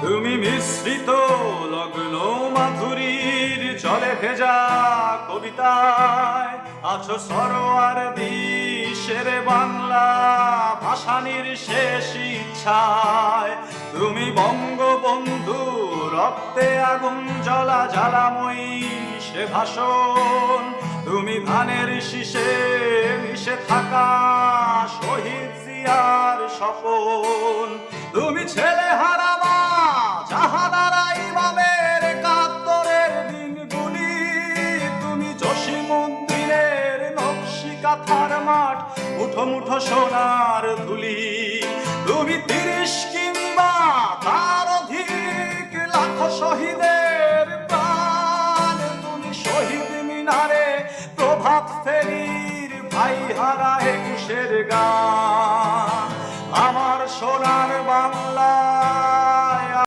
তুমি মিশ্রিত লগ্ন মাধুরীর জলে ভেজা কবিতায় আছো সরোয়ার দিশের বাংলা ভাসানির শেষ ইচ্ছায়। তুমি বঙ্গবন্ধু রক্তে আগুন জ্বলা জ্বালাময়ী সে ভাষণ, তুমি ধানের শীষে মিশে থাকা শহীদ জিয়ার স্বপন। তুমি ছেলে হারা মা জাহানারা ইমামের একাত্তরের দিনগুলি, তুমি জসিমউদ্দিনের নকশি কাঁথার মাঠ মুঠো মুঠো সোনার ধুলি। তুমি ৩০ কিংবা তার অধিক লাখ শহীদের প্রাণ, তুমি শহীদ মিনারে প্রভাত ফেরির ভাই হারা ২১-এর গান।